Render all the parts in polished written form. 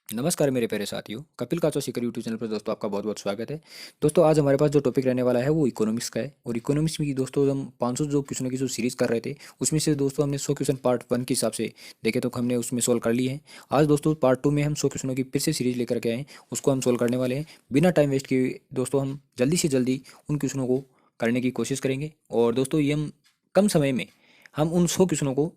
नमस्कार मेरे प्यारे साथियों, कपिल काचो सीकर यूट्यूब चैनल पर दोस्तों आपका बहुत बहुत स्वागत है। दोस्तों आज हमारे पास जो टॉपिक रहने वाला है वो इकोनॉमिक्स का है और इकोनॉमिक्स में दोस्तों हम 500 जो क्वेश्चनों की जो सीरीज कर रहे थे उसमें से दोस्तों हमने 100 क्वेश्चन पार्ट 1 के हिसाब से देखे तो हमने उसमें सोल्व कर लिए हैं। आज दोस्तों पार्ट 2 में हम 100 क्वेश्चनों की फिर से सीरीज लेकर के आए हैं, उसको हम सोल्व करने वाले हैं। बिना टाइम वेस्ट किए दोस्तों हम जल्दी से जल्दी उन क्वेश्चनों को करने की कोशिश करेंगे और दोस्तों ये हम कम समय में हम उन 100 क्वेश्चनों को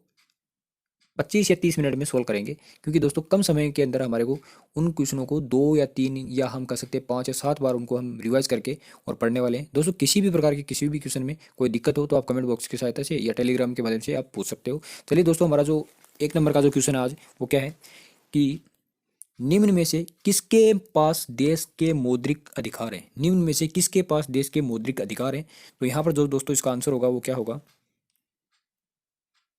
25 या 30 मिनट में सोल्व करेंगे, क्योंकि दोस्तों कम समय के अंदर हमारे को उन क्वेश्चनों को 2 या 3 या हम कह सकते हैं 5 या 7 बार उनको हम रिवाइज करके और पढ़ने वाले हैं। दोस्तों किसी भी प्रकार के किसी भी क्वेश्चन में कोई दिक्कत हो तो आप कमेंट बॉक्स की सहायता से या टेलीग्राम के माध्यम से आप पूछ सकते हो। चलिए दोस्तों, हमारा जो 1 नंबर का जो क्वेश्चन है आज वो क्या है कि निम्न में से किसके पास देश के मौद्रिक अधिकार हैं। निम्न में से किसके पास देश के मौद्रिक अधिकार हैं। तो यहाँ पर जो दोस्तों इसका आंसर होगा वो क्या होगा।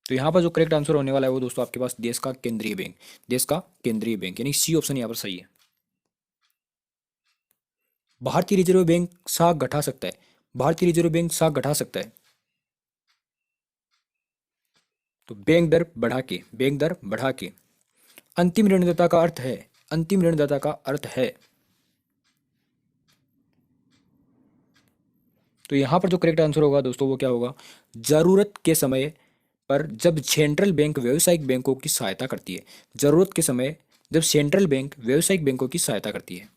तो यहाँ पर जो करेक्ट आंसर होने वाला है वो दोस्तों आपके पास देश का केंद्रीय बैंक, देश का केंद्रीय बैंक यानी सी ऑप्शन यहाँ पर सही है। भारतीय रिजर्व बैंक साख घटा सकता है। भारतीय रिजर्व बैंक साख घटा सकता है तो बैंक दर बढ़ा के अंतिम ऋणदाता का अर्थ है, अंतिम ऋणदाता का अर्थ है। तो यहाँ पर जो करेक्ट आंसर होगा दोस्तों वो क्या होगा, जरूरत के समय पर जब सेंट्रल बैंक व्यावसायिक बैंकों की सहायता करती है। जरूरत के समय जब सेंट्रल बैंक व्यावसायिक बैंकों की सहायता करती है।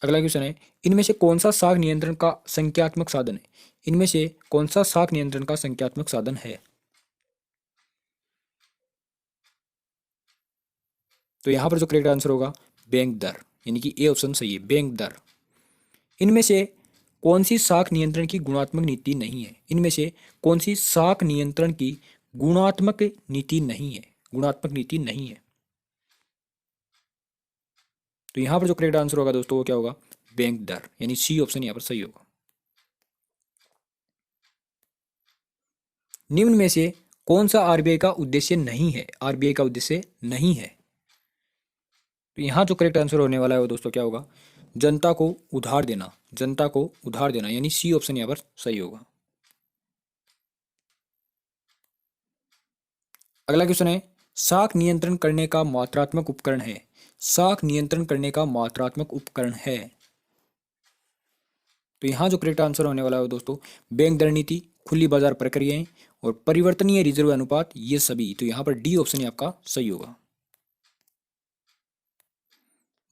अगला क्वेश्चन है, इनमें से कौन सा साख नियंत्रण का संख्यात्मक साधन है। इनमें से कौन सा साख नियंत्रण का संख्यात्मक साधन है। तो यहां पर जो करेक्ट आंसर होगा बैंक दर, यानी कि ए ऑप्शन सही है, बैंक दर। इनमें से कौन सी साख नियंत्रण की गुणात्मक नीति नहीं है। इनमें से कौन सी साख नियंत्रण की गुणात्मक नीति नहीं है, गुणात्मक नीति नहीं है। तो यहां पर जो करेक्ट आंसर होगा दोस्तों वो क्या होगा, बैंक दर, यानी सी ऑप्शन यहां पर सही होगा। निम्न में से कौन सा आरबीआई का उद्देश्य नहीं है। आरबीआई का उद्देश्य नहीं है। तो यहां जो करेक्ट आंसर होने वाला है वो दोस्तों क्या होगा, जनता को उधार देना, जनता को उधार देना, यानी सी ऑप्शन यहां पर सही होगा। अगला क्वेश्चन है, साख नियंत्रण करने का मात्रात्मक उपकरण है। साख नियंत्रण करने का मात्रात्मक उपकरण है। तो यहां जो करेक्ट आंसर होने वाला है दोस्तों, बैंक दर नीति, खुली बाजार प्रक्रियाएं और परिवर्तनीय रिजर्व अनुपात, ये सभी। तो यहां पर डी ऑप्शन आपका सही होगा।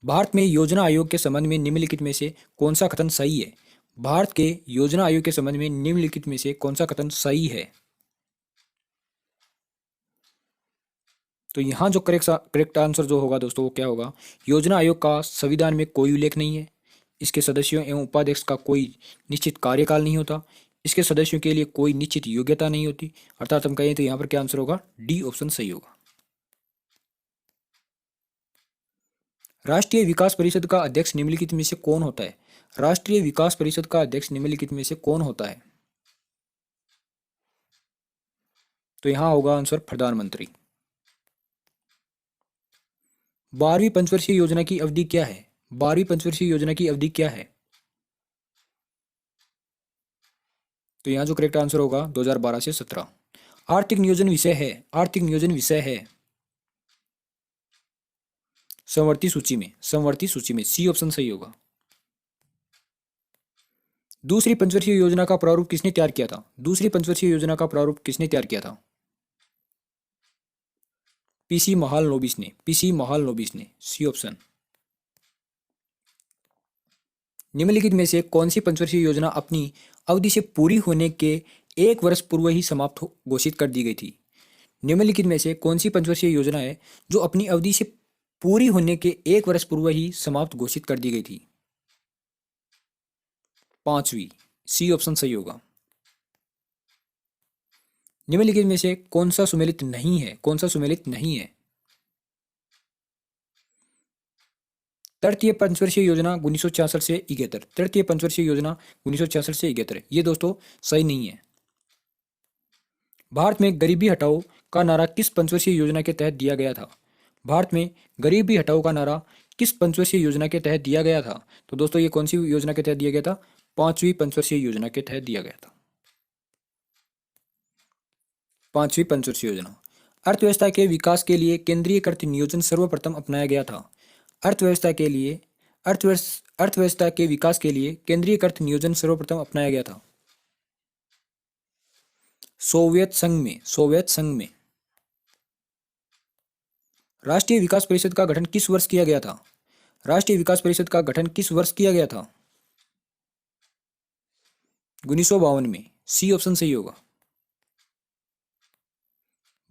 भारत में योजना आयोग के संबंध में निम्नलिखित में से कौन सा कथन सही है। भारत के योजना आयोग के संबंध में निम्नलिखित में से कौन सा कथन सही है। तो यहां जो करेक्ट आंसर जो होगा दोस्तों वो क्या होगा, योजना आयोग का संविधान में कोई उल्लेख नहीं है। इसके सदस्यों एवं उपाध्यक्ष का कोई निश्चित कार्यकाल नहीं होता। इसके सदस्यों के लिए कोई निश्चित योग्यता नहीं होती। अर्थात हम कहें तो यहाँ पर क्या आंसर होगा, डी ऑप्शन सही होगा। राष्ट्रीय विकास परिषद का अध्यक्ष निम्नलिखित में से कौन होता है। राष्ट्रीय विकास परिषद का अध्यक्ष निम्नलिखित में से कौन होता है। तो यहां होगा आंसर प्रधानमंत्री। 12वीं पंचवर्षीय योजना की अवधि क्या है। 12वीं पंचवर्षीय योजना की अवधि क्या है। तो यहां जो करेक्ट आंसर होगा 2012 से 17। आर्थिक नियोजन विषय है, आर्थिक नियोजन विषय है समवर्ती सूची में, समवर्ती सूची में, सी ऑप्शन सही होगा। दूसरी पंचवर्षीय योजना का प्रारूप किसने तैयार किया था। दूसरी पंचवर्षीय योजना का प्रारूप किसने तैयार किया था। पीसी महालनोबिस ने, पीसी महालनोबिस ने, सी ऑप्शन। निम्नलिखित में से कौन सी पंचवर्षीय योजना अपनी अवधि से पूरी होने के 1 वर्ष पूर्व ही समाप्त घोषित कर दी गई थी। निम्नलिखित में से कौन सी पंचवर्षीय योजना है जो अपनी अवधि से पूरी होने के 1 वर्ष पूर्व ही समाप्त घोषित कर दी गई थी। 5वीं, सी ऑप्शन सही होगा। निम्नलिखित में से कौन सा सुमेलित नहीं है, कौन सा सुमेलित नहीं है। तृतीय पंचवर्षीय योजना 1966 से 71, तृतीय पंचवर्षीय योजना 1966 से 71, ये दोस्तों सही नहीं है। भारत में गरीबी हटाओ का नारा किस पंचवर्षीय योजना के तहत दिया गया था। भारत में गरीबी हटाओ का नारा किस पंचवर्षीय योजना के तहत दिया गया था। तो दोस्तों ये कौन सी योजना के तहत दिया गया था, 5वीं पंचवर्षीय योजना के तहत दिया गया था, 5वीं पंचवर्षीय योजना। अर्थव्यवस्था के विकास के लिए केंद्रीयकृत नियोजन सर्वप्रथम अपनाया गया था। अर्थव्यवस्था के लिए अर्थव्यवस्था के विकास के लिए केंद्रीयकृत नियोजन सर्वप्रथम अपनाया गया था। सोवियत संघ में राष्ट्रीय विकास परिषद का गठन किस वर्ष किया गया था? राष्ट्रीय विकास परिषद का गठन किस वर्ष किया गया था? 1952 में। सी ऑप्शन सही होगा।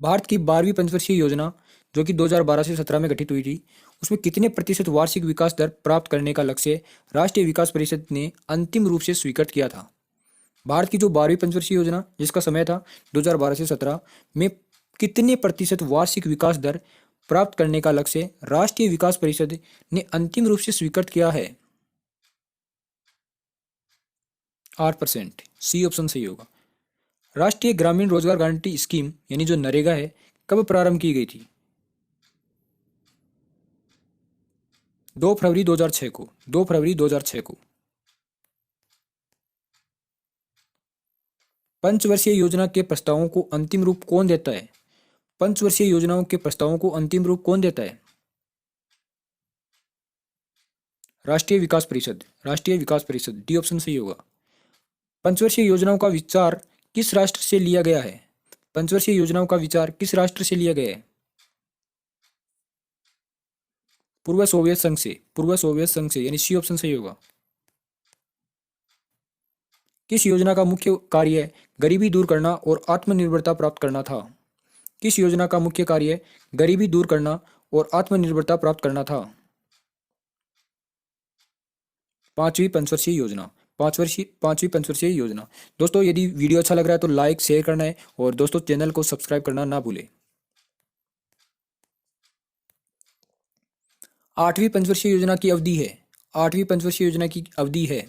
भारत की 12वीं पंचवर्षीय योजना जो कि 2012 से 17 में गठित हुई थी, उसमें कितने प्रतिशत वार्षिक विकास दर प्राप्त करने का लक्ष्य राष्ट्रीय विकास परिषद ने अंतिम रूप से स्वीकृत किया था? भारत की जो 12वीं पंचवर्षीय योजना जिसका समय था 2012 से 17 में कितने प्रतिशत वार्षिक विकास दर प्राप्त करने का लक्ष्य राष्ट्रीय विकास परिषद ने अंतिम रूप से स्वीकृत किया है? 8%। सी ऑप्शन सही होगा। राष्ट्रीय ग्रामीण रोजगार गारंटी स्कीम यानी जो नरेगा है कब प्रारंभ की गई थी? 2 फरवरी 2006 को। 2 फरवरी 2006 को। पंचवर्षीय योजना के प्रस्तावों को अंतिम रूप कौन देता है? पंचवर्षीय योजनाओं के प्रस्तावों को अंतिम रूप कौन देता है? राष्ट्रीय विकास परिषद। राष्ट्रीय विकास परिषद। डी ऑप्शन सही होगा। पंचवर्षीय योजनाओं का विचार किस राष्ट्र से लिया गया है? पंचवर्षीय योजनाओं का विचार किस राष्ट्र से लिया गया है? पूर्व सोवियत संघ से। पूर्व सोवियत संघ से यानी सी ऑप्शन सही होगा। किस योजना का मुख्य कार्य गरीबी दूर करना और आत्मनिर्भरता प्राप्त करना था? किस योजना का मुख्य कार्य गरीबी दूर करना और आत्मनिर्भरता प्राप्त करना था? 5वीं पंचवर्षीय योजना। 5वीं पंचवर्षीय योजना। दोस्तों यदि वीडियो अच्छा लग रहा है तो लाइक शेयर करना है और दोस्तों चैनल को सब्सक्राइब करना ना भूलें। 8वीं पंचवर्षीय योजना की अवधि है। 8वीं पंचवर्षीय योजना की अवधि है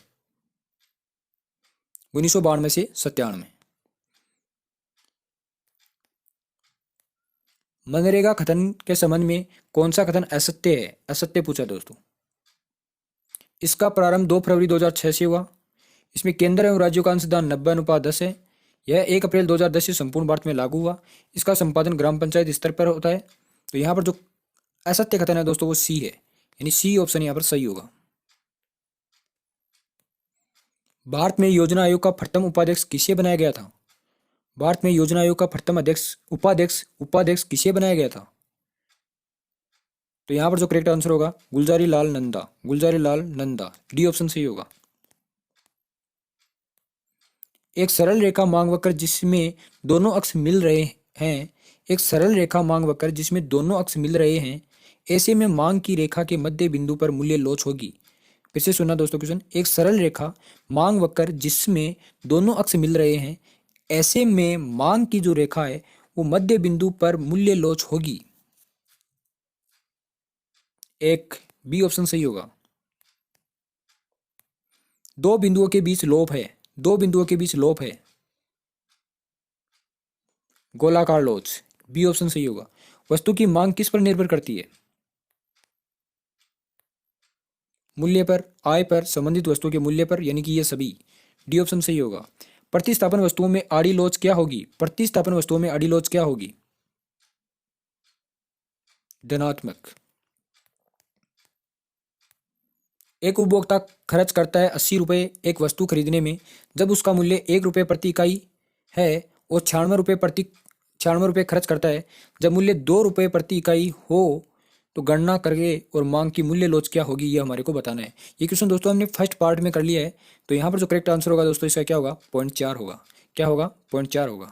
1992 से 97। मनरेगा कथन के संबंध में कौन सा कथन असत्य है? असत्य पूछा दोस्तों। इसका प्रारंभ 2 फरवरी 2006 से हुआ। इसमें केंद्र एवं राज्यों का अंशदान 90:10 है। यह 1 अप्रैल 2010 से संपूर्ण भारत में लागू हुआ। इसका संपादन ग्राम पंचायत स्तर पर होता है। तो यहाँ पर जो असत्य कथन है दोस्तों वो सी है, यानी सी ऑप्शन यहाँ पर सही होगा। भारत में योजना आयोग का प्रथम उपाध्यक्ष किसे बनाया गया था? भारत में योजना आयोग का प्रथम उपाध्यक्ष किसे बनाया गया था? तो यहाँ पर जो करेक्ट आंसर होगा गुलजारी लाल नंदा। गुलजारी लाल नंदा। डी ऑप्शन सही होगा। एक सरल रेखा मांग वक्र जिसमें दोनों अक्ष मिल रहे हैं। एक सरल रेखा मांग वक्र जिसमें दोनों अक्ष मिल रहे हैं, ऐसे में मांग की रेखा के मध्य बिंदु पर मूल्य लोच होगी। फिर से सुनना दोस्तों क्वेश्चन। एक सरल रेखा मांग वक्र जिसमें दोनों अक्ष मिल रहे हैं, ऐसे में मांग की जो रेखा है वो मध्य बिंदु पर मूल्य लोच होगी। एक बी ऑप्शन सही होगा। दो बिंदुओं के बीच लोप है। दो बिंदुओं के बीच लोप है। गोलाकार लोच। बी ऑप्शन सही होगा। वस्तु की मांग किस पर निर्भर करती है? मूल्य पर, आय पर, संबंधित वस्तु के मूल्य पर, यानी कि ये सभी। डी ऑप्शन सही होगा। प्रतिस्थापन वस्तुओं में आड़ी लोच क्या होगी? प्रतिस्थापन वस्तुओं में आड़ी लोच क्या होगी? धनात्मक। एक उपभोक्ता खर्च करता है 80 रुपये एक वस्तु खरीदने में, जब उसका मूल्य 1 रुपये प्रति इकाई है, और 96 रुपये खर्च करता है जब मूल्य 2 रुपये प्रति इकाई हो, तो गणना करके और मांग की मूल्य लोच क्या होगी ये हमारे को बताना है। ये क्वेश्चन दोस्तों हमने फर्स्ट पार्ट में कर लिया है। तो यहाँ पर जो करेक्ट आंसर होगा दोस्तों इसका क्या होगा? 0.4 होगा। क्या होगा? 0.4 होगा।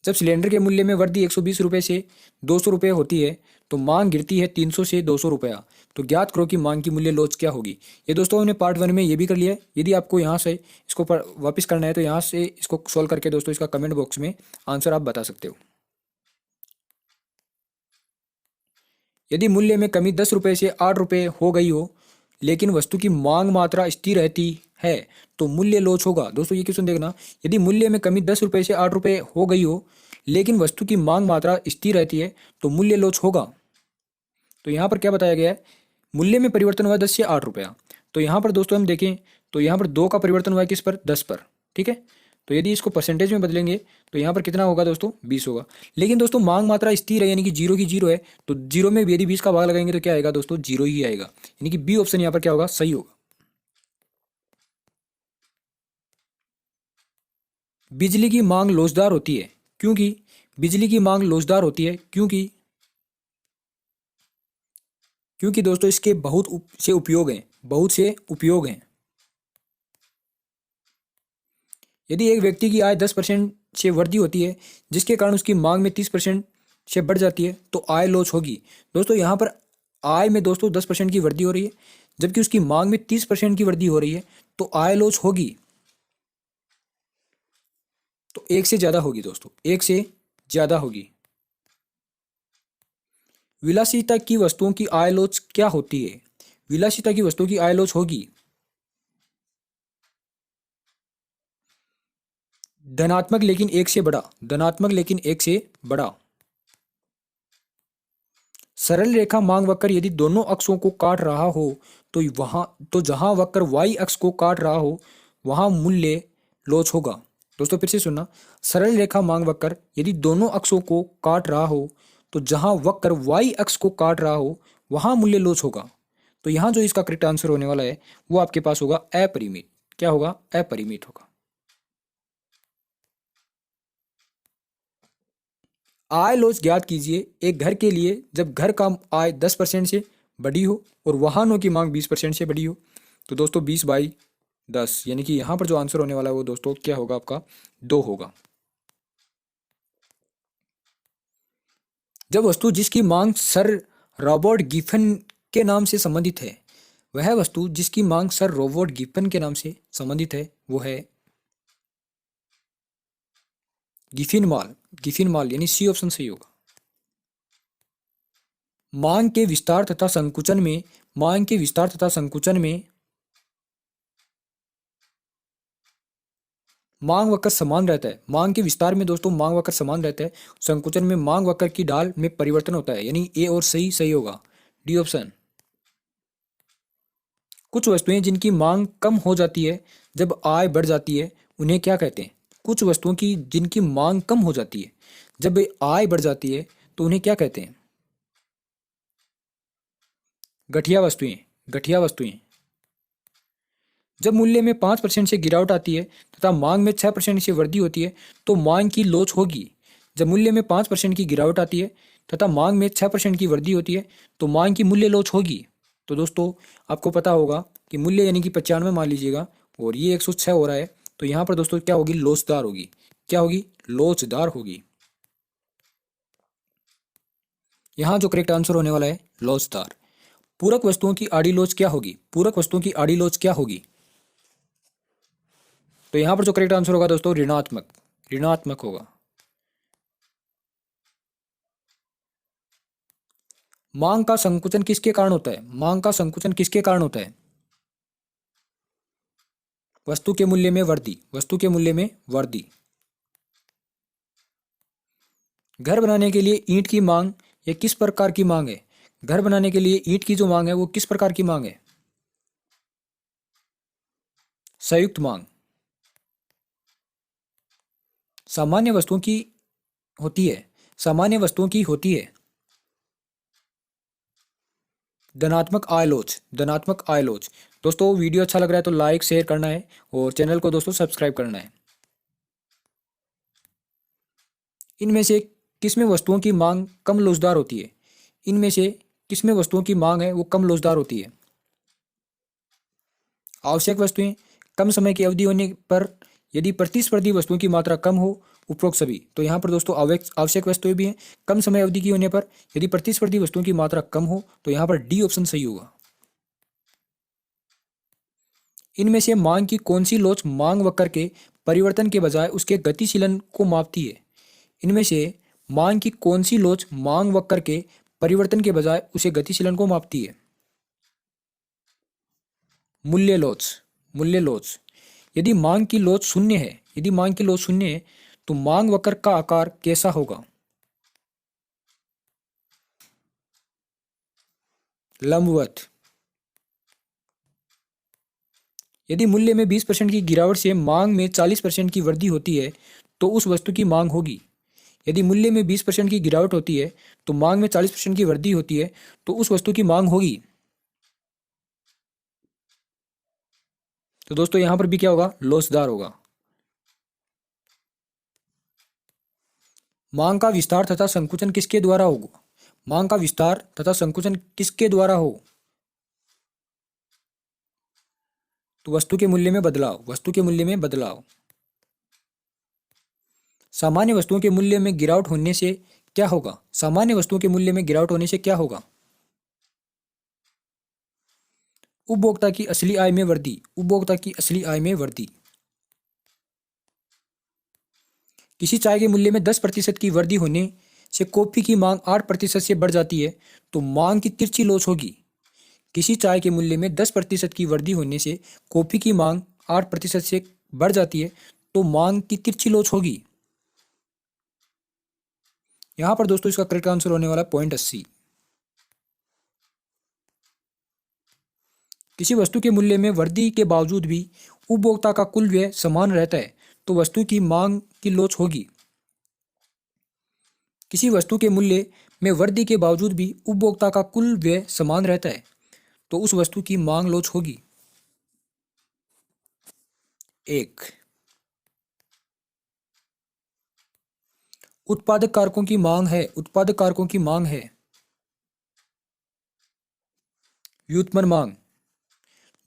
जब सिलेंडर के मूल्य में वृद्धि 120 रुपये से 200 रुपये होती है तो मांग गिरती है 300 से 200 रुपया। तो ज्ञात करो कि मांग की मूल्य लोच क्या होगी। ये दोस्तों हमने पार्ट 1 में ये भी कर लिया है। यदि आपको यहाँ से इसको वापस करना है तो यहाँ से इसको सॉल्व करके दोस्तों इसका कमेंट बॉक्स में आंसर आप बता सकते हो। यदि मूल्य में कमी 10 रुपये से 8 रुपये हो गई हो लेकिन वस्तु की मांग मात्रा स्थिर रहती है तो मूल्य लोच होगा। दोस्तों ये क्वेश्चन देखना। यदि मूल्य में कमी 10 रुपये से 8 रुपये हो गई हो लेकिन वस्तु की मांग मात्रा स्थिर रहती है तो मूल्य लोच होगा। तो यहाँ पर क्या बताया गया है? मूल्य में परिवर्तन हुआ 10 से 8 रुपया। तो यहाँ पर दोस्तों हम देखें तो यहाँ पर 2 का परिवर्तन हुआ है किस पर? 10 पर। ठीक है। तो यदि इसको परसेंटेज में बदलेंगे तो यहाँ पर कितना होगा दोस्तों, 20 होगा। लेकिन दोस्तों मांग मात्रा स्थिर है, यानी कि जीरो की जीरो है, तो जीरो में यदि 20 का भाग लगाएंगे तो क्या आएगा दोस्तों, जीरो ही आएगा, यानी कि बी ऑप्शन यहाँ पर क्या होगा, सही होगा। बिजली की मांग लोचदार होती है क्योंकि, बिजली की मांग लोचदार होती है क्योंकि, क्योंकि दोस्तों इसके से उपयोग हैं, बहुत से उपयोग हैं। यदि एक व्यक्ति की आय 10% से वृद्धि होती है जिसके कारण उसकी मांग में 30% से बढ़ जाती है तो आय लोच होगी। दोस्तों यहाँ पर आय में दोस्तों 10% की वृद्धि हो रही है जबकि उसकी मांग में 30% की वृद्धि हो रही है, तो आय लोच होगी, तो एक से ज्यादा होगी दोस्तों, एक से ज्यादा होगी। विलासिता की वस्तुओं की आय लोच क्या होती है, विलासिता की वस्तुओं की आय लोच होगी धनात्मक लेकिन एक से बड़ा, धनात्मक लेकिन एक से बड़ा। सरल रेखा मांग वक्र यदि दोनों अक्षों को काट रहा हो तो वहां, तो जहां वक्र y अक्ष को काट रहा हो वहां मूल्य लोच होगा। दोस्तों फिर से सुनना, सरल रेखा मांग वक्र यदि दोनों अक्षों को काट रहा हो तो जहां वक्र y अक्ष को काट रहा हो वहां मूल्य लोच होगा। तो यहां जो इसका करेक्ट आंसर होने वाला है वो आपके पास होगा अपरिमित। क्या होगा, अपरिमित होगा। आय लोच ज्ञात कीजिए एक घर के लिए जब घर का आय 10% से बड़ी हो और वाहनों की मांग 20% से बड़ी हो। तो दोस्तों 20/10, यानी कि यहाँ पर जो आंसर होने वाला है वो दोस्तों क्या होगा, आपका 2 होगा। जब वस्तु जिसकी मांग सर रॉबर्ट गिफन के नाम से संबंधित है, वह वस्तु जिसकी मांग सर रॉबर्ट गिफन के नाम से संबंधित है वो है गिफिन माल, गिफिन माल, यानी सी ऑप्शन सही होगा। मांग के विस्तार तथा संकुचन में, मांग के विस्तार तथा संकुचन में मांग वक्र समान रहता है। मांग के विस्तार में दोस्तों मांग वक्र समान रहता है, संकुचन में मांग वक्र की ढाल में परिवर्तन होता है, यानी ए और सही सही होगा, डी ऑप्शन। कुछ वस्तुएं जिनकी मांग कम हो जाती है जब आय बढ़ जाती है उन्हें क्या कहते हैं, कुछ वस्तुओं की जिनकी मांग कम हो जाती है जब आय बढ़ जाती है तो उन्हें क्या कहते हैं, घटिया वस्तुएं, घटिया वस्तुएं। जब मूल्य में 5% से गिरावट आती है तथा मांग में 6% से वृद्धि होती है तो मांग की लोच होगी। जब मूल्य में 5% की गिरावट आती है तथा मांग में 6% की वृद्धि होती है तो मांग की मूल्य लोच होगी। तो दोस्तों आपको पता होगा कि मूल्य यानी कि 95 मान लीजिएगा और ये 106 हो रहा है, तो यहाँ पर दोस्तों क्या होगी, लोचदार होगी। क्या होगी, लोचदार होगी। यहाँ जो करेक्ट आंसर होने वाला है लोचदार। पूरक वस्तुओं की आड़ी लोच क्या होगी, पूरक वस्तुओं की आड़ी लोच क्या होगी। तो यहां पर जो करेक्ट आंसर होगा दोस्तों ऋणात्मक, ऋणात्मक होगा। मांग का संकुचन किसके कारण होता है, मांग का संकुचन किसके कारण होता है, वस्तु के मूल्य में वृद्धि, वस्तु के मूल्य में वृद्धि। घर बनाने के लिए ईंट की मांग ये किस प्रकार की मांग है, घर बनाने के लिए ईंट की जो मांग है वो किस प्रकार की मांग है, संयुक्त मांग। सामान्य वस्तुओं की होती है, सामान्य वस्तुओं की होती है धनात्मक आयलोच, धनात्मक आयलोच। दोस्तों वीडियो अच्छा लग रहा है तो लाइक शेयर करना है और चैनल को दोस्तों सब्सक्राइब करना है। इनमें से किसमें वस्तुओं की मांग कम लोचदार होती है, इनमें से किसमें वस्तुओं की मांग है वो कम लोचदार होती है, आवश्यक वस्तुएं, कम समय की अवधि होने पर, यदि प्रतिस्पर्धी वस्तुओं की मात्रा कम हो, उपरोक्त सभी। तो यहाँ पर दोस्तों आवश्यक वस्तुएं भी हैं, कम समय अवधि की होने पर, यदि प्रतिस्पर्धी वस्तुओं की मात्रा कम हो, तो यहाँ पर डी ऑप्शन सही होगा। इनमें से मांग की कौन सी लोच मांग वक्र के परिवर्तन के बजाय उसके गतिशीलन को मापती है, इनमें से मांग की कौन सी लोच मांग वक्र के परिवर्तन के बजाय उसे गतिशीलन को मापती है, मूल्य लोच, मूल्य लोच। यदि मांग की लोच शून्य है, यदि मांग की लोच शून्य है तो मांग वक्र का आकार कैसा होगा, लंबवत। यदि मूल्य में 20% की गिरावट से मांग में 40% की वृद्धि होती है तो उस वस्तु की मांग होगी। यदि मूल्य में 20% की गिरावट होती है तो मांग में 40% की वृद्धि होती है तो उस वस्तु की मांग होगी। तो दोस्तों यहां पर भी क्या होगा, लोचदार होगा। मांग का विस्तार तथा संकुचन किसके द्वारा होगा? मांग का विस्तार तथा संकुचन किसके द्वारा हो? तो वस्तु के मूल्य में बदलाव, वस्तु के मूल्य में बदलाव। सामान्य वस्तुओं के मूल्य में गिरावट होने से क्या होगा? सामान्य वस्तुओं के मूल्य में गिरावट होने से क्या होगा? उपभोक्ता की असली आय में वृद्धि, उपभोक्ता की असली आय में वृद्धि। किसी चाय के मूल्य में 10% की वृद्धि होने से कॉफी की मांग 8% से बढ़ जाती है तो मांग की तिरछी लोच होगी। किसी चाय के मूल्य में 10% की वृद्धि होने से कॉफी की मांग 8% से बढ़ जाती है तो मांग की तिरछी लोच होगी। यहां पर दोस्तों इसका करेक्ट आंसर होने वाला है पॉइंट 80। किसी वस्तु के मूल्य में वृद्धि के बावजूद भी उपभोक्ता का कुल व्यय समान रहता है तो वस्तु की मांग की लोच होगी। किसी वस्तु के मूल्य में वृद्धि के बावजूद भी उपभोक्ता का कुल व्यय समान रहता है तो उस वस्तु की मांग लोच होगी। एक, उत्पादक कारकों की मांग है, उत्पादक कारकों की मांग है। व्युत्पन्न मांग,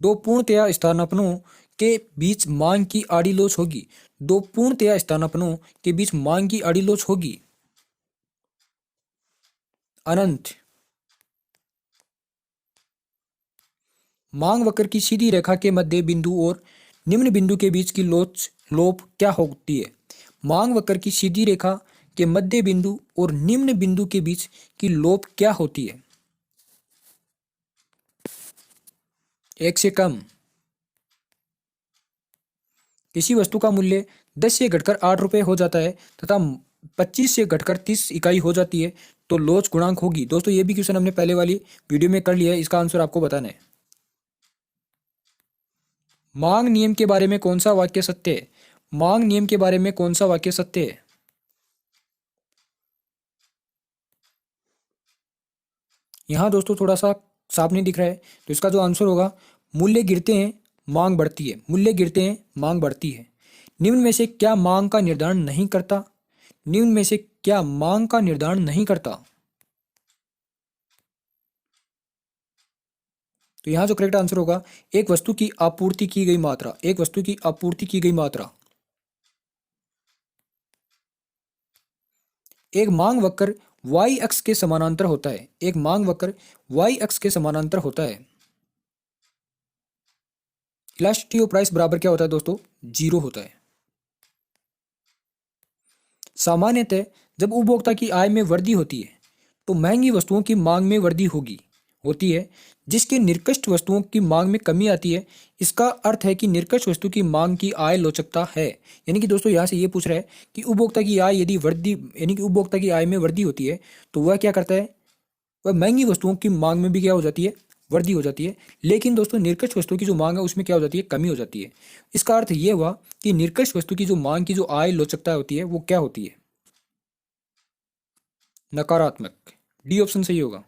दो पूर्णतया स्थानापन्नों के बीच मांग की आड़ी लोच होगी, दो पूर्णतया स्थानापन्नों के बीच मांग की आड़ी लोच होगी। अनंत, मांग वक्र की सीधी रेखा के मध्य बिंदु और निम्न बिंदु के बीच की लोच लोप क्या होती है? मांग वक्र की सीधी रेखा के मध्य बिंदु और निम्न बिंदु के बीच की लोप क्या होती है? एक से कम। किसी वस्तु का मूल्य 10 से घटकर 8 रुपए हो जाता है तथा 25 से घटकर 30 इकाई हो जाती है तो लोच गुणांक होगी। दोस्तों ये भी क्वेश्चन हमने पहले वाली वीडियो में कर लिया है, इसका आंसर आपको बताना है। मांग नियम के बारे में कौन सा वाक्य सत्य है? मांग नियम के बारे में कौन सा वाक्य सत्य है? यहां दोस्तों थोड़ा सा साफ नहीं दिख रहा है तो इसका जो आंसर होगा, मूल्य गिरते हैं मांग बढ़ती है, मूल्य गिरते हैं मांग बढ़ती है। निम्न में से क्या मांग का निर्धारण नहीं करता? निम्न में से क्या मांग का निर्धारण नहीं करता? तो यहां जो करेक्ट आंसर होगा, एक वस्तु की आपूर्ति की गई मात्रा, एक वस्तु की आपूर्ति की गई मात्रा। एक मांग वक्र y अक्ष के समानांतर होता है, एक मांग वक्र y अक्ष के समानांतर होता है। इलास्टिसिटी ऑफ प्राइस बराबर क्या होता है दोस्तों? 0 होता है। सामान्यतः जब उपभोक्ता की आय में वृद्धि होती है तो महंगी वस्तुओं की मांग में वृद्धि होती है, जिसके निकृष्ट वस्तुओं की मांग में कमी आती है। इसका अर्थ है कि निकृष्ट वस्तु की मांग की आय लोचकता है। यानी कि दोस्तों यहाँ से ये पूछ रहा है कि उपभोक्ता की आय यदि वृद्धि, यानी कि उपभोक्ता की आय में वृद्धि होती है तो वह क्या करता है, वह महंगी वस्तुओं की मांग में भी क्या हो जाती है, वृद्धि हो जाती है। लेकिन दोस्तों निकृष्ट वस्तु की जो मांग है उसमें क्या हो जाती है, कमी हो जाती है। इसका अर्थ ये हुआ कि निकृष्ट वस्तु की जो मांग की जो आय लोचकता होती है वो क्या होती है, नकारात्मक। डी ऑप्शन सही होगा।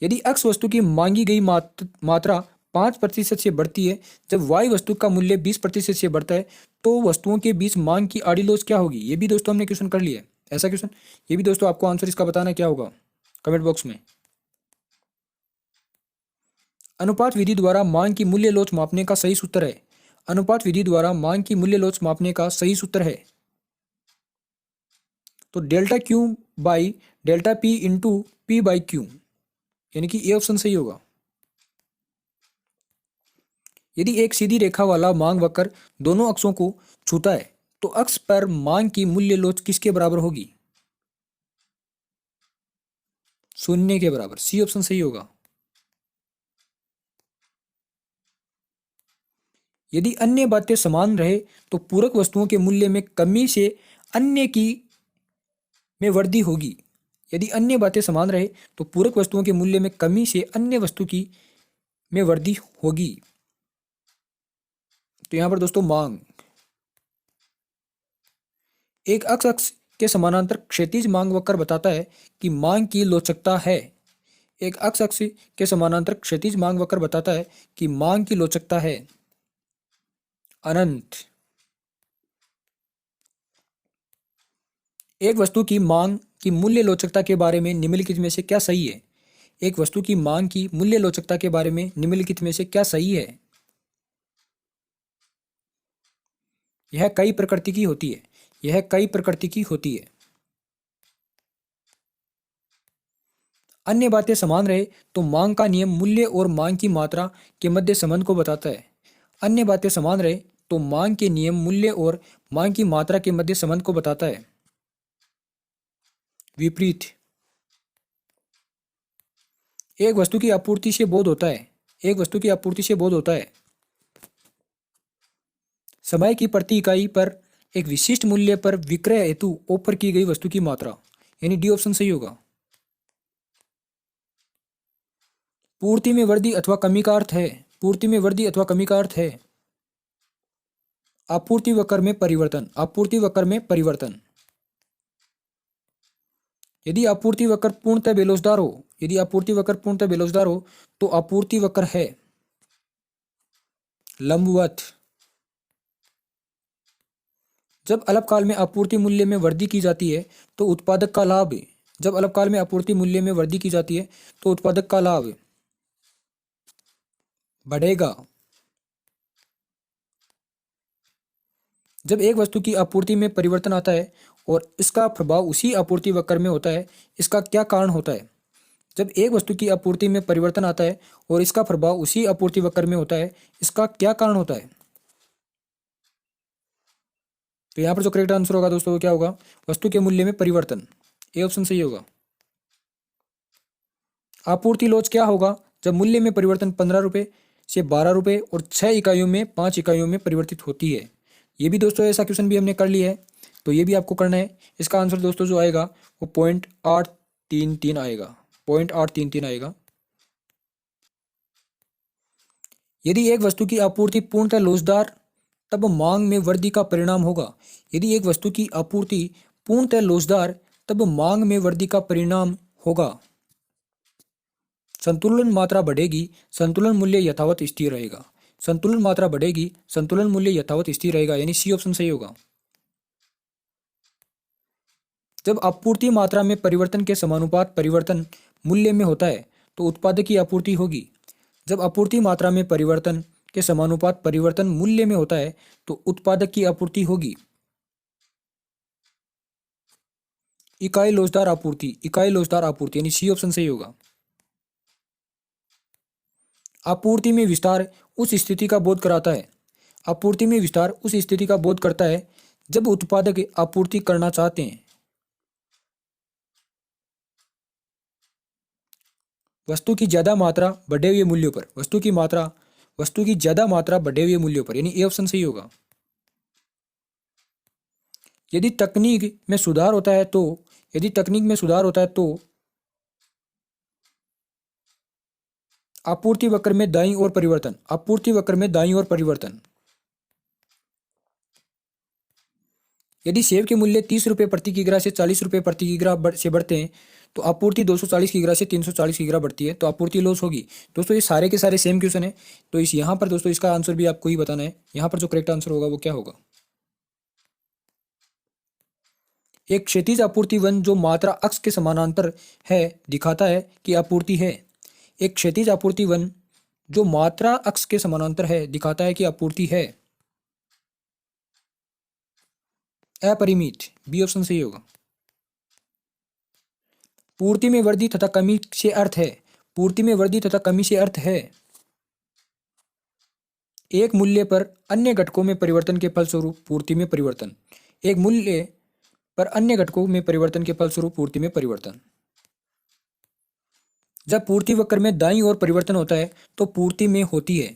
यदि x वस्तु की मांगी गई मात्रा 5% से बढ़ती है जब y वस्तु का मूल्य 20% से बढ़ता है तो वस्तुओं के बीच मांग की आड़ी लोच क्या होगी? ये भी दोस्तों हमने क्वेश्चन कर लिया है, ऐसा क्वेश्चन। ये भी दोस्तों आपको आंसर इसका बताना क्या होगा कमेंट बॉक्स में। अनुपात विधि द्वारा मांग की मूल्य लोच मापने का सही सूत्र है। अनुपात विधि द्वारा मांग की मूल्य लोच मापने का सही सूत्र है तो delta Q by delta P into P by Q, यानी कि ए ऑप्शन सही होगा। यदि एक सीधी रेखा वाला मांग वक्र दोनों अक्षों को छूता है तो अक्ष पर मांग की मूल्य लोच किसके बराबर होगी? शून्य के बराबर। सी ऑप्शन सही होगा। यदि अन्य बातें समान रहे तो पूरक वस्तुओं के मूल्य में कमी से अन्य की में वृद्धि होगी। यदि अन्य बातें समान रहे तो पूरक वस्तुओं के मूल्य में कमी से अन्य वस्तु की में वृद्धि होगी। तो यहाँ पर दोस्तों मांग, एक अक्ष अक्ष के समानांतर क्षैतिज मांग वक्र बताता है कि मांग की लोचकता है। एक अक्ष अक्ष के समानांतर क्षैतिज मांग वक्र बताता है कि मांग की लोचकता है। अनंत, एक वस्तु की मांग की मूल्य लोचकता के बारे में निम्नलिखित में से क्या सही है? एक वस्तु की मांग की मूल्य लोचकता के बारे में निम्नलिखित में से क्या सही है? यह कई प्रकृति की होती है। यह कई प्रकृति की होती है। अन्य बातें समान रहे तो मांग का नियम मूल्य और मांग की मात्रा के मध्य संबंध को बताता है। अन्य बातें समान रहे तो मांग के नियम मूल्य और मांग की मात्रा के मध्य संबंध को बताता है। विपरीत, एक वस्तु की आपूर्ति से बोध होता है। एक वस्तु की आपूर्ति से बोध होता है समय की प्रति इकाई पर एक विशिष्ट मूल्य पर विक्रय हेतु ऑफर की गई वस्तु की मात्रा, यानी डी ऑप्शन सही होगा। पूर्ति में वृद्धि अथवा कमी का अर्थ है। पूर्ति में वृद्धि अथवा कमी का अर्थ है आपूर्ति वक्र में परिवर्तन। आपूर्ति वक्र में परिवर्तन। यदि आपूर्ति वक्र पूर्णतः बेलोचदार हो, यदि आपूर्ति वक्र पूर्णतः बेलोचदार हो तो आपूर्ति वक्र है लंबवत। जब अल्पकाल में आपूर्ति मूल्य में वृद्धि की जाती है तो उत्पादक का लाभ, जब अल्पकाल में आपूर्ति मूल्य में वृद्धि की जाती है तो उत्पादक का लाभ बढ़ेगा। जब एक वस्तु की आपूर्ति में परिवर्तन आता है और इसका प्रभाव उसी आपूर्ति वक्र में होता है, इसका क्या कारण होता है? जब एक वस्तु की आपूर्ति में परिवर्तन आता है और इसका प्रभाव उसी आपूर्ति वक्र में होता है, इसका क्या कारण होता है? तो यहां पर जो करेक्ट आंसर होगा दोस्तों वो क्या होगा? वस्तु के मूल्य में परिवर्तन। ए ऑप्शन सही होगा। आपूर्ति लोच क्या होगा जब मूल्य में परिवर्तन 15 रुपए से 12 रुपए और 6 इकाइयों में 5 इकाइयों में परिवर्तित होती है। ये भी दोस्तों ऐसा क्वेश्चन भी हमने कर लिया है, तो ये भी आपको करना है। इसका आंसर दोस्तों जो आएगा वो 0.833 आएगा। 0.833 आएगा। यदि एक वस्तु की आपूर्ति पूर्णतः लोचदार तब मांग में वृद्धि का परिणाम होगा। यदि एक वस्तु की आपूर्ति पूर्णतः लोचदार तब मांग में वृद्धि का परिणाम होगा। संतुलन मात्रा बढ़ेगी, संतुलन मूल्य यथावत स्थिर रहेगा। संतुलन मात्रा बढ़ेगी, संतुलन मूल्य यथावत स्थिर रहेगा, यानी सी ऑप्शन सही होगा। जब आपूर्ति मात्रा में परिवर्तन के समानुपात परिवर्तन मूल्य में होता है तो उत्पादक की आपूर्ति होगी। जब आपूर्ति मात्रा में परिवर्तन के समानुपात परिवर्तन मूल्य में होता है तो उत्पादक की आपूर्ति होगी। इकाई लोचदार आपूर्ति, इकाई लोचदार आपूर्ति, यानी सी ऑप्शन सही होगा। आपूर्ति में विस्तार उस स्थिति का बोध कराता है। आपूर्ति में विस्तार उस स्थिति का बोध करता है जब उत्पादक आपूर्ति करना चाहते हैं। वस्तु की ज्यादा मात्रा बढ़े हुए मूल्यों पर, वस्तु की ज्यादा मात्रा बढ़े हुए मूल्यों पर, यानी ए ऑप्शन सही होगा। यदि तकनीक में सुधार होता है तो, यदि तकनीक में सुधार होता है तो आपूर्ति वक्र में दाईं ओर परिवर्तन, आपूर्ति वक्र में दाईं ओर परिवर्तन। यदि सेब के मूल्य 30 रुपये प्रति किग्रा से 40 रुपये प्रति किग्रा से बढ़ते हैं तो आपूर्ति 240 किग्रा से 340 किग्रा बढ़ती है, तो आपूर्ति लॉस होगी। दोस्तों ये सारे के सारे सेम क्वेश्चन है, तो इस यहाँ पर दोस्तों इसका आंसर भी आपको ही बताना है। यहाँ पर जो करेक्ट आंसर होगा वो क्या होगा? एक क्षैतिज आपूर्ति वन जो मात्रा अक्ष के समानांतर है दिखाता है कि आपूर्ति है। एक क्षैतिज आपूर्ति वन जो मात्रा अक्ष के समानांतर है दिखाता है कि आपूर्ति है। अपरिमित, बी ऑप्शन सही होगा। पूर्ति में वृद्धि तथा कमी से अर्थ है, पूर्ति में वृद्धि तथा कमी से अर्थ है एक मूल्य पर अन्य घटकों में परिवर्तन के फलस्वरूप पूर्ति में परिवर्तन। एक मूल्य पर अन्य घटकों में परिवर्तन के फलस्वरूप पूर्ति में परिवर्तन। जब पूर्ति वक्र में दाईं ओर परिवर्तन होता है तो पूर्ति में होती है।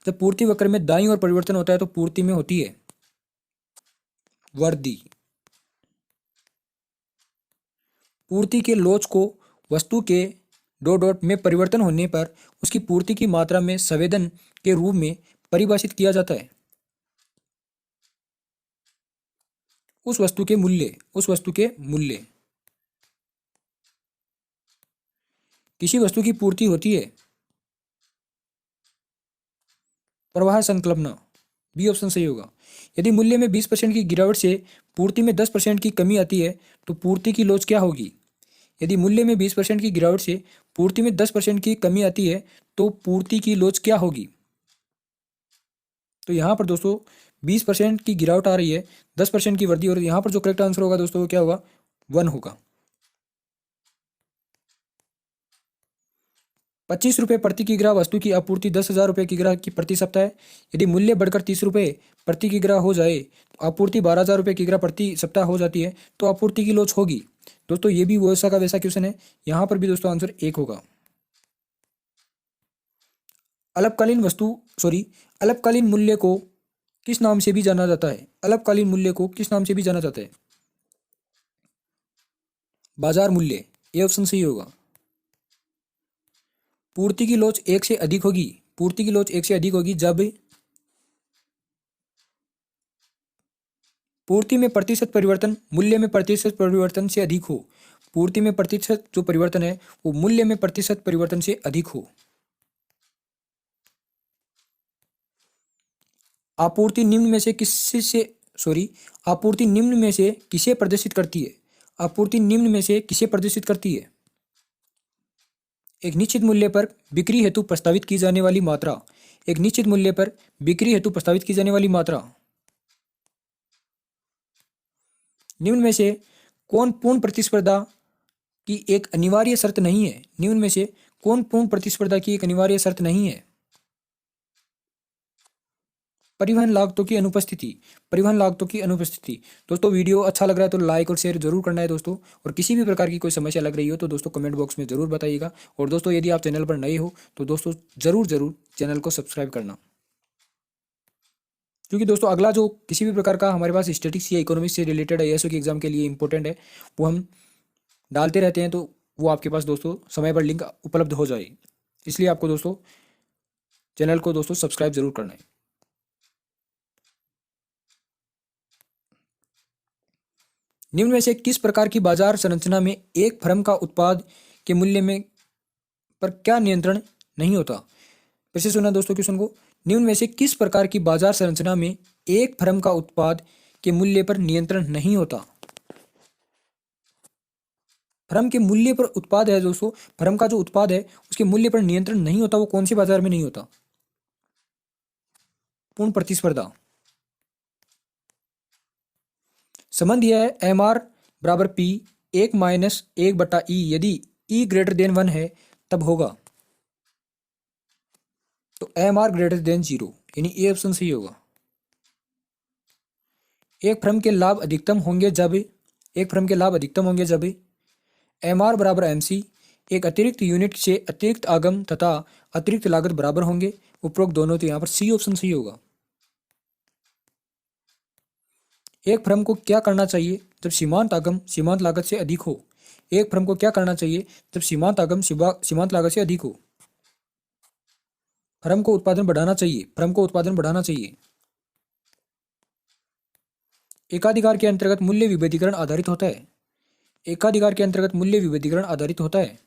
जब पूर्ति वक्र में दाईं ओर परिवर्तन होता है तो पूर्ति में होती है वृद्धि। पूर्ति के लोच को वस्तु के डॉट डॉट में परिवर्तन होने पर उसकी पूर्ति की मात्रा में संवेदन के रूप में परिभाषित किया जाता है। उस वस्तु के मूल्य, उस वस्तु के मूल्य। किसी वस्तु की पूर्ति होती है, प्रवाह संकल्पना, बी ऑप्शन सही होगा। यदि मूल्य में 20% की गिरावट से पूर्ति में 10% की कमी आती है तो पूर्ति की लोच क्या होगी? यदि मूल्य में 20% की गिरावट से पूर्ति में 10% की कमी आती है तो पूर्ति की लोच क्या होगी? तो यहाँ पर दोस्तों 20% की गिरावट आ रही है, 10% की वृद्धि, और यहाँ पर जो करेक्ट आंसर होगा दोस्तों वो क्या होगा? 1 होगा। 25 रुपये प्रति किग्रा वस्तु की आपूर्ति 10,000 रुपये किग्रा की प्रति सप्ताह है। यदि मूल्य बढ़कर 30 रुपये प्रति किग्रा हो जाए तो आपूर्ति 12,000 रुपये किग्रा प्रति सप्ताह हो जाती है तो आपूर्ति की लोच होगी। दोस्तों ये भी वैसा का वैसा क्वेश्चन है, यहाँ पर भी दोस्तों आंसर 1 होगा। अल्पकालीन मूल्य को किस नाम से भी जाना जाता है? अल्पकालीन मूल्य को किस नाम से भी जाना जाता है? बाजार मूल्य, ये ऑप्शन सही होगा। पूर्ति की लोच 1 से अधिक होगी, पूर्ति की लोच 1 से अधिक होगी जब पूर्ति में प्रतिशत परिवर्तन मूल्य में प्रतिशत परिवर्तन से अधिक हो। पूर्ति में प्रतिशत जो परिवर्तन है वो मूल्य में प्रतिशत परिवर्तन से अधिक हो। आपूर्ति निम्न में से किसे प्रदर्शित करती है? आपूर्ति निम्न में से किसे प्रदर्शित करती है? एक निश्चित मूल्य पर बिक्री हेतु प्रस्तावित की जाने वाली मात्रा, एक निश्चित मूल्य पर बिक्री हेतु प्रस्तावित की जाने वाली मात्रा। निम्न में से कौन पूर्ण प्रतिस्पर्धा की एक अनिवार्य शर्त नहीं है? निम्न में से कौन पूर्ण प्रतिस्पर्धा की एक अनिवार्य शर्त नहीं है? परिवहन लागतों की अनुपस्थिति, परिवहन लागतों की अनुपस्थिति। दोस्तों वीडियो अच्छा लग रहा है तो लाइक और शेयर जरूर करना है दोस्तों, और किसी भी प्रकार की कोई समस्या लग रही हो तो दोस्तों कमेंट बॉक्स में जरूर बताइएगा। और दोस्तों यदि आप चैनल पर नए हो तो दोस्तों जरूर चैनल को सब्सक्राइब करना, क्योंकि दोस्तों अगला जो किसी भी प्रकार का हमारे पास स्टैटिक्स या इकोनॉमिक्स से रिलेटेड एएसओ की एग्जाम के लिए इंपॉर्टेंट है वो हम डालते रहते हैं, तो वो आपके पास दोस्तों समय पर लिंक उपलब्ध हो जाए। इसलिए आपको दोस्तों चैनल को दोस्तों सब्सक्राइब जरूर करना है। निम्न में से किस प्रकार की बाजार संरचना में एक फर्म का उत्पाद के मूल्य में पर क्या नियंत्रण नहीं होता? फिर से सुना दोस्तों क्वेश्चन को। निम्न में से किस प्रकार की बाजार संरचना में एक फर्म का उत्पाद के मूल्य पर नियंत्रण नहीं होता? फर्म के मूल्य पर उत्पाद है दोस्तों, फर्म का जो उत्पाद है उसके मूल्य पर नियंत्रण नहीं होता, वो कौन सी बाजार में नहीं होता? पूर्ण प्रतिस्पर्धा। संबंध यह है एम आर बराबर पी 1-1/E, यदि E ग्रेटर देन 1 है तब होगा। तो एम आर ग्रेटर देन 0, यानी ए ऑप्शन सही होगा। एक फर्म के लाभ अधिकतम होंगे जब एम आर बराबर एम सी, एक अतिरिक्त यूनिट से अतिरिक्त आगम तथा अतिरिक्त लागत बराबर होंगे। उपरोक्त दोनों, तो यहाँ पर सी ऑप्शन सही होगा। एक फर्म को क्या करना चाहिए जब सीमांत आगम सीमांत लागत से अधिक हो? एक फर्म को क्या करना चाहिए जब सीमांत आगम सीमांत लागत से अधिक हो? फर्म को उत्पादन बढ़ाना चाहिए। एकाधिकार के अंतर्गत मूल्य विभेदीकरण आधारित होता है।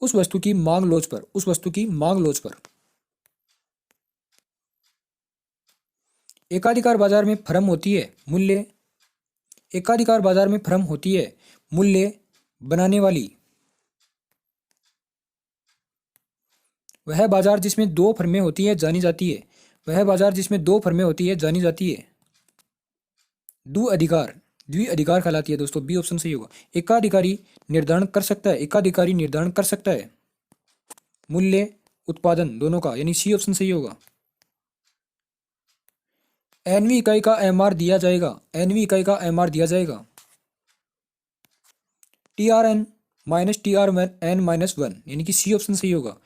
उस वस्तु की मांग लोच पर। एकाधिकार बाजार में फर्म होती है मूल्य बनाने वाली। वह बाजार जिसमें दो फर्में होती है जानी जाती है। द्विअधिकार कहलाती है दोस्तों, बी ऑप्शन सही होगा। एकाधिकारी निर्धारण कर सकता है मूल्य उत्पादन दोनों का, यानी सी ऑप्शन सही होगा। एनवी इकाई का एमआर दिया जाएगा। TRN माइनस TRN-1, यानी कि सी ऑप्शन सही होगा।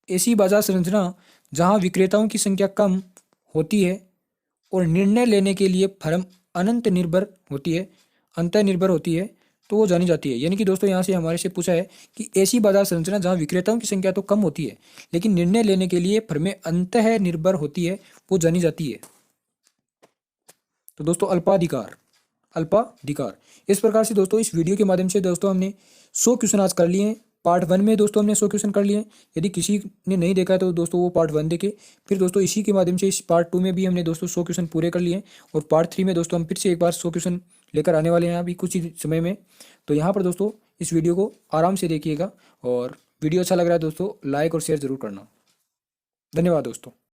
ऐसी बाजार संरचना जहां विक्रेताओं की संख्या कम होती है और निर्णय लेने के लिए फर्म अंतर्निर्भर होती है तो वो जानी जाती है। यानी कि दोस्तों यहाँ से हमारे से पूछा है कि ऐसी बाजार संरचना जहाँ विक्रेताओं की संख्या तो कम होती है लेकिन निर्णय लेने के लिए फर्में अंतः निर्भर होती है, वो जानी जाती है। तो दोस्तों अल्पाधिकार, अल्पाधिकार। इस प्रकार से दोस्तों इस वीडियो के माध्यम से दोस्तों हमने 100 क्वेश्चन आज कर लिए हैं। पार्ट 1 में दोस्तों हमने 100 क्वेश्चन कर लिए हैं। यदि किसी ने नहीं देखा है तो दोस्तों वो पार्ट 1 देखे। फिर दोस्तों इसी के माध्यम से इस पार्ट 2 में भी हमने दोस्तों 100 क्वेश्चन पूरे कर लिए हैं और पार्ट 3 में दोस्तों हम फिर से एक बार 100 क्वेश्चन लेकर आने वाले हैं अभी कुछ ही समय में। तो यहाँ पर दोस्तों इस वीडियो को आराम से देखिएगा और वीडियो अच्छा लग रहा है दोस्तों लाइक और शेयर जरूर करना। धन्यवाद दोस्तों।